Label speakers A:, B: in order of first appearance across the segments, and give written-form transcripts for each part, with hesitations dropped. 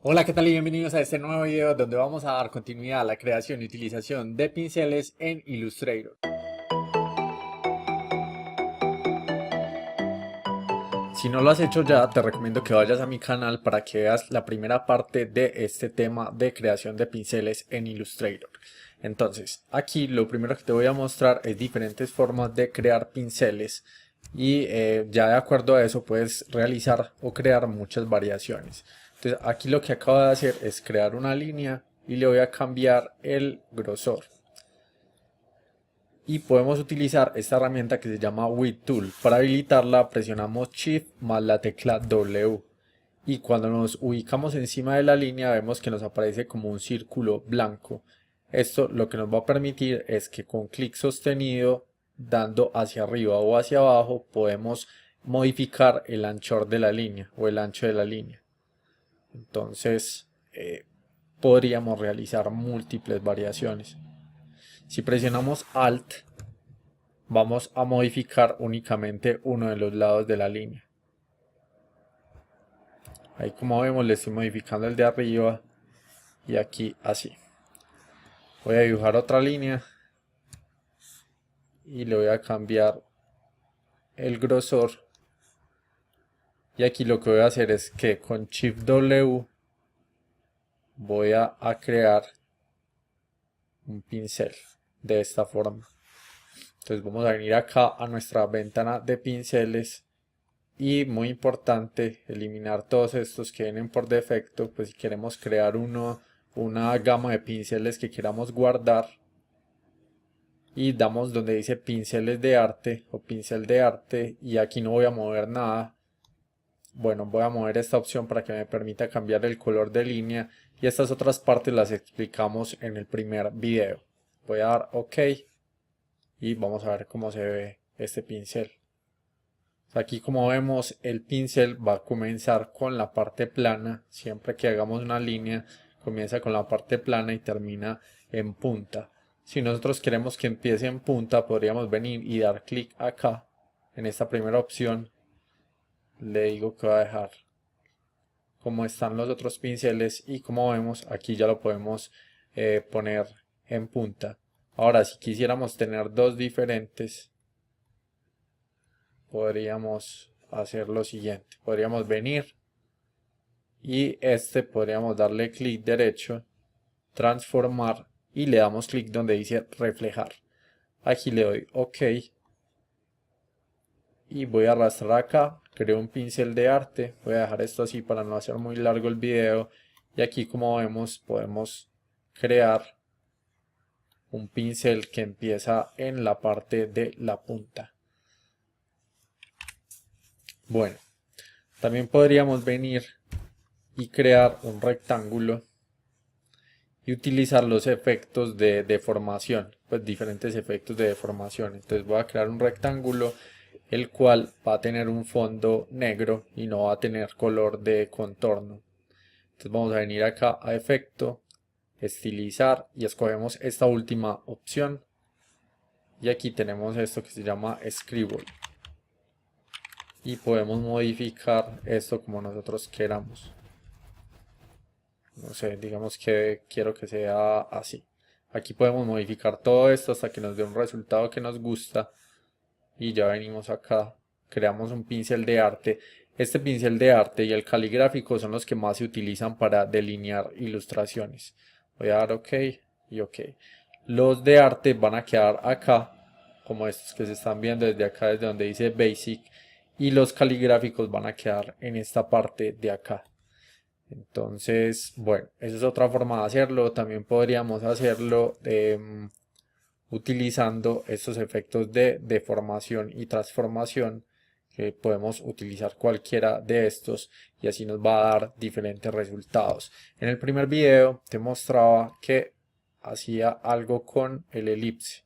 A: Hola, ¿qué tal? Y bienvenidos a este nuevo video donde vamos a dar continuidad a la creación y utilización de pinceles en Illustrator. Si no lo has hecho ya, te recomiendo que vayas a mi canal para que veas la primera parte de este tema de creación de pinceles en Illustrator. Entonces, aquí lo primero que te voy a mostrar es diferentes formas de crear pinceles y ya de acuerdo a eso puedes realizar o crear muchas variaciones. Entonces, aquí lo que acabo de hacer es crear una línea y le voy a cambiar el grosor. Y podemos utilizar esta herramienta que se llama Width Tool. Para habilitarla presionamos Shift más la tecla W. Y cuando nos ubicamos encima de la línea vemos que nos aparece como un círculo blanco. Esto lo que nos va a permitir es que con clic sostenido, dando hacia arriba o hacia abajo, podemos modificar el anchor de la línea o el ancho de la línea. Entonces podríamos realizar múltiples variaciones. Si presionamos Alt, vamos a modificar únicamente uno de los lados de la línea. Ahí como vemos le estoy modificando el de arriba y aquí así. Voy a dibujar otra línea y le voy a cambiar el grosor. Y aquí lo que voy a hacer es que con Shift W voy a crear un pincel de esta forma. Entonces vamos a venir acá a nuestra ventana de pinceles. Y muy importante, eliminar todos estos que vienen por defecto, pues si queremos crear una gama de pinceles que queramos guardar. Y damos donde dice pinceles de arte o pincel de arte y aquí no voy a mover nada. Bueno, voy a mover esta opción para que me permita cambiar el color de línea y estas otras partes las explicamos en el primer video. Voy a dar OK y vamos a ver cómo se ve este pincel. Aquí como vemos el pincel va a comenzar con la parte plana, siempre que hagamos una línea comienza con la parte plana y termina en punta. Si nosotros queremos que empiece en punta podríamos venir y dar clic acá en esta primera opción, le digo que va a dejar como están los otros pinceles y como vemos aquí ya lo podemos poner en punta. Ahora si quisiéramos tener dos diferentes, podríamos hacer lo siguiente, podríamos venir y podríamos darle clic derecho, transformar y le damos clic donde dice reflejar. Aquí le doy OK y voy a arrastrar acá, creo un pincel de arte, voy a dejar esto así para no hacer muy largo el video y aquí como vemos podemos crear un pincel que empieza en la parte de la punta. Bueno, también podríamos venir y crear un rectángulo y utilizar los efectos de deformación, pues diferentes efectos de deformación. Entonces voy a crear un rectángulo el cual va a tener un fondo negro y no va a tener color de contorno. Entonces vamos a venir acá a efecto, estilizar y escogemos esta última opción y aquí tenemos esto que se llama Scribble y podemos modificar esto como nosotros queramos. No sé, digamos que quiero que sea así. Aquí podemos modificar todo esto hasta que nos dé un resultado que nos gusta. Y ya venimos acá, creamos un pincel de arte. Este pincel de arte y el caligráfico son los que más se utilizan para delinear ilustraciones. Voy a dar OK y OK. Los de arte van a quedar acá, como estos que se están viendo desde acá, desde donde dice Basic. Y los caligráficos van a quedar en esta parte de acá. Entonces, bueno, esa es otra forma de hacerlo. También podríamos hacerlo utilizando estos efectos de deformación y transformación, que podemos utilizar cualquiera de estos y así nos va a dar diferentes resultados. En el primer video te mostraba que hacía algo con el elipse.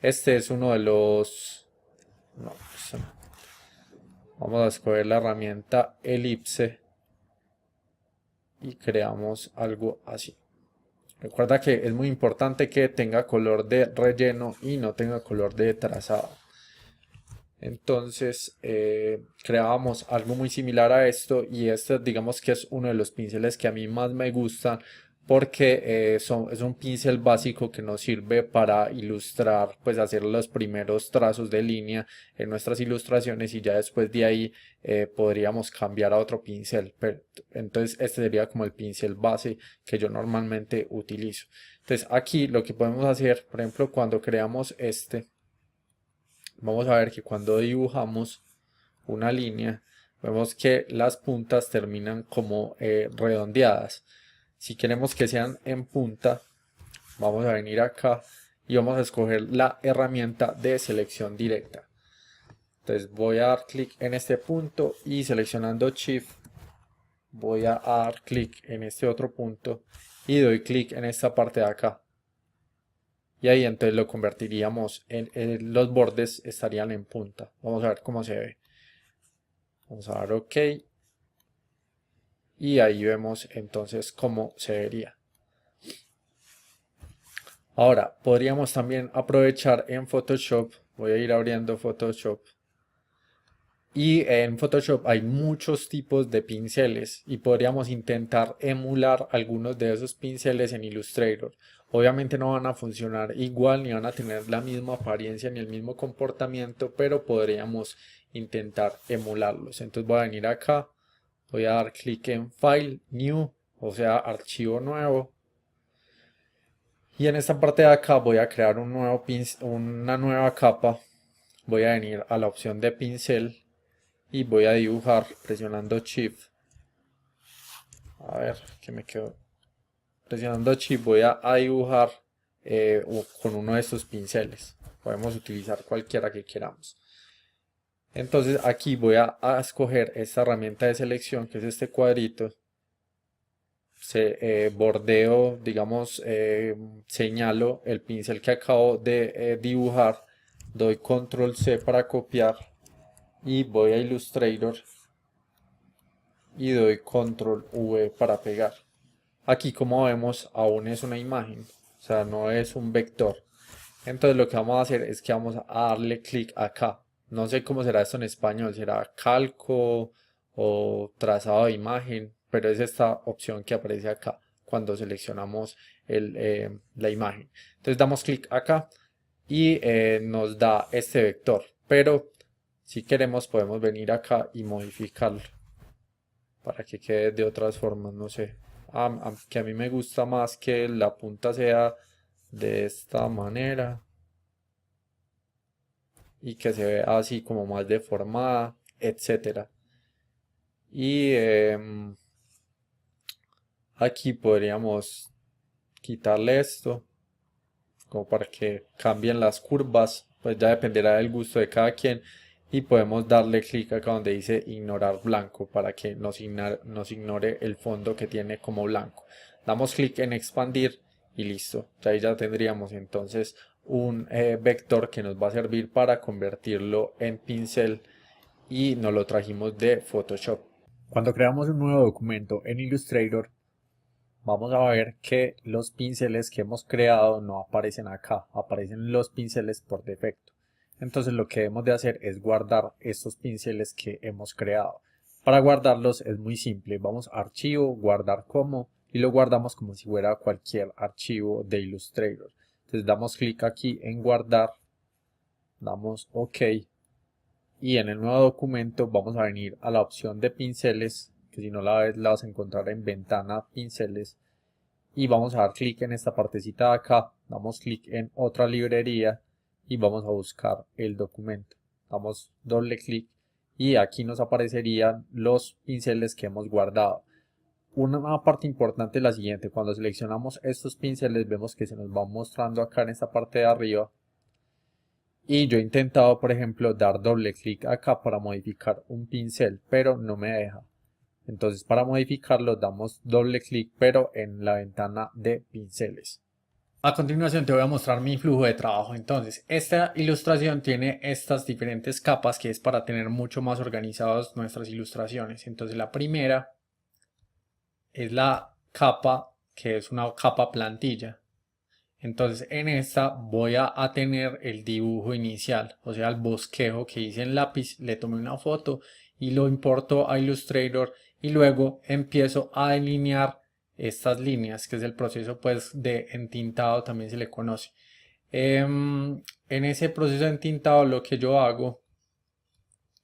A: Este es uno de los... no, pues, vamos a escoger la herramienta elipse y creamos algo así. Recuerda que es muy importante que tenga color de relleno y no tenga color de trazado. Entonces creábamos algo muy similar a esto, y este digamos que es uno de los pinceles que a mí más me gustan porque es un pincel básico que nos sirve para ilustrar, pues hacer los primeros trazos de línea en nuestras ilustraciones, y ya después de ahí podríamos cambiar a otro pincel. Entonces este sería como el pincel base que yo normalmente utilizo. Entonces aquí lo que podemos hacer, por ejemplo, cuando creamos este, vamos a ver que cuando dibujamos una línea, vemos que las puntas terminan como redondeadas. Si queremos que sean en punta, vamos a venir acá y vamos a escoger la herramienta de selección directa. Entonces voy a dar clic en este punto y seleccionando Shift voy a dar clic en este otro punto y doy clic en esta parte de acá. Y ahí entonces lo convertiríamos los bordes estarían en punta. Vamos a ver cómo se ve. Vamos a dar OK. Y ahí vemos entonces cómo se vería. Ahora, podríamos también aprovechar en Photoshop. Voy a ir abriendo Photoshop. Y en Photoshop hay muchos tipos de pinceles y podríamos intentar emular algunos de esos pinceles en Illustrator. Obviamente no van a funcionar igual ni van a tener la misma apariencia ni el mismo comportamiento, pero podríamos intentar emularlos. Entonces voy a venir acá, voy a dar clic en File, New, o sea, archivo nuevo. Y en esta parte de acá voy a crear un nuevo una nueva capa. Voy a venir a la opción de pincel y voy a dibujar presionando Shift. A ver, ¿qué me quedó? Presionando Shift voy a dibujar con uno de estos pinceles. Podemos utilizar cualquiera que queramos. Entonces aquí voy a escoger esta herramienta de selección, que es este cuadrito. Bordeo, digamos, señalo el pincel que acabo de dibujar. Doy Control C para copiar y voy a Illustrator y doy Control V para pegar. Aquí, como vemos, aún es una imagen, o sea, no es un vector. Entonces lo que vamos a hacer es que vamos a darle clic acá. No sé cómo será esto en español, será calco o trazado de imagen, pero es esta opción que aparece acá cuando seleccionamos la imagen. Entonces damos clic acá y nos da este vector, pero si queremos podemos venir acá y modificarlo para que quede de otras formas, no sé. Que a mí me gusta más que la punta sea de esta manera y que se vea así como más deformada, etcétera. Y aquí podríamos quitarle esto como para que cambien las curvas, pues ya dependerá del gusto de cada quien. Y podemos darle clic acá donde dice ignorar blanco para que nos ignore el fondo que tiene como blanco. Damos clic en expandir y listo. Ahí ya tendríamos entonces un vector que nos va a servir para convertirlo en pincel y nos lo trajimos de Photoshop. Cuando creamos un nuevo documento en Illustrator, vamos a ver que los pinceles que hemos creado no aparecen acá, aparecen los pinceles por defecto. Entonces lo que debemos de hacer es guardar estos pinceles que hemos creado. Para guardarlos es muy simple, vamos a archivo, guardar como, y lo guardamos como si fuera cualquier archivo de Illustrator. Entonces damos clic aquí en guardar, damos OK, y en el nuevo documento vamos a venir a la opción de pinceles, que si no la ves la vas a encontrar en ventana pinceles, y vamos a dar clic en esta partecita de acá, damos clic en otra librería y vamos a buscar el documento. Damos doble clic y aquí nos aparecerían los pinceles que hemos guardado. Una parte importante es la siguiente: cuando seleccionamos estos pinceles vemos que se nos va mostrando acá en esta parte de arriba, y yo he intentado, por ejemplo, dar doble clic acá para modificar un pincel, pero no me deja. Entonces, para modificarlo damos doble clic, pero en la ventana de pinceles. A continuación te voy a mostrar mi flujo de trabajo. Entonces, esta ilustración tiene estas diferentes capas, que es para tener mucho más organizadas nuestras ilustraciones. Entonces, la primera es la capa, que es una capa plantilla. Entonces en esta voy a tener el dibujo inicial, o sea el bosquejo que hice en lápiz, le tomé una foto y lo importo a Illustrator y luego empiezo a delinear estas líneas, que es el proceso pues de entintado, también se le conoce. En ese proceso de entintado lo que yo hago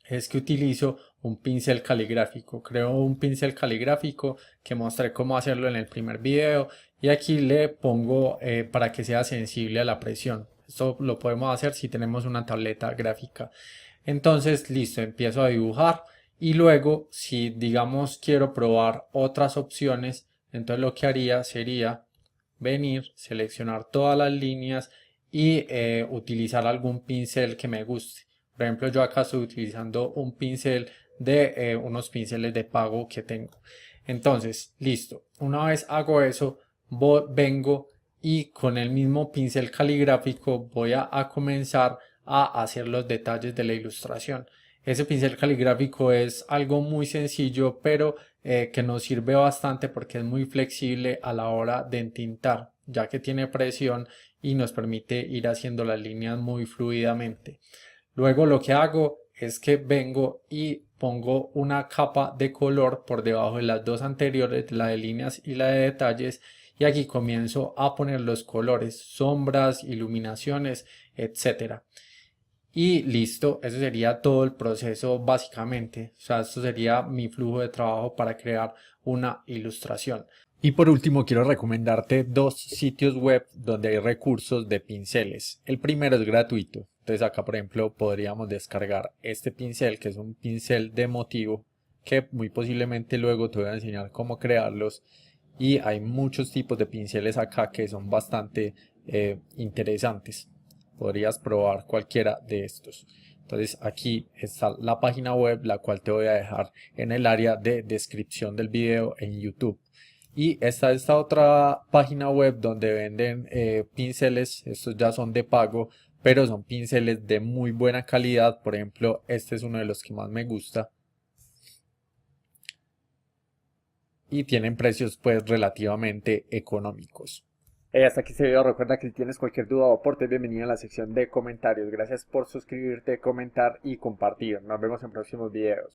A: es que utilizo un pincel caligráfico. Creo un pincel caligráfico que mostré cómo hacerlo en el primer video y aquí le pongo para que sea sensible a la presión. Esto lo podemos hacer si tenemos una tableta gráfica. Entonces, listo, empiezo a dibujar y luego si digamos quiero probar otras opciones, entonces lo que haría sería venir, seleccionar todas las líneas y utilizar algún pincel que me guste. Por ejemplo, yo acá estoy utilizando un pincel de unos pinceles de pago que tengo. Entonces, listo. Una vez hago eso, vengo y con el mismo pincel caligráfico voy a comenzar a hacer los detalles de la ilustración. Ese pincel caligráfico es algo muy sencillo, pero que nos sirve bastante porque es muy flexible a la hora de entintar, ya que tiene presión y nos permite ir haciendo las líneas muy fluidamente. Luego lo que hago es que vengo y pongo una capa de color por debajo de las dos anteriores, la de líneas y la de detalles, y aquí comienzo a poner los colores, sombras, iluminaciones, etcétera. Y listo, eso sería todo el proceso básicamente. O sea, esto sería mi flujo de trabajo para crear una ilustración. Y por último, quiero recomendarte dos sitios web donde hay recursos de pinceles. El primero es gratuito. Entonces acá, por ejemplo, podríamos descargar este pincel, que es un pincel de motivo, que muy posiblemente luego te voy a enseñar cómo crearlos. Y hay muchos tipos de pinceles acá que son bastante interesantes. Podrías probar cualquiera de estos. Entonces aquí está la página web, la cual te voy a dejar en el área de descripción del video en YouTube. Y está esta otra página web donde venden pinceles, estos ya son de pago, pero son pinceles de muy buena calidad. Por ejemplo, este es uno de los que más me gusta. Y tienen precios pues relativamente económicos. Hasta aquí este video. Recuerda que si tienes cualquier duda o aporte, bienvenido a la sección de comentarios. Gracias por suscribirte, comentar y compartir. Nos vemos en próximos videos.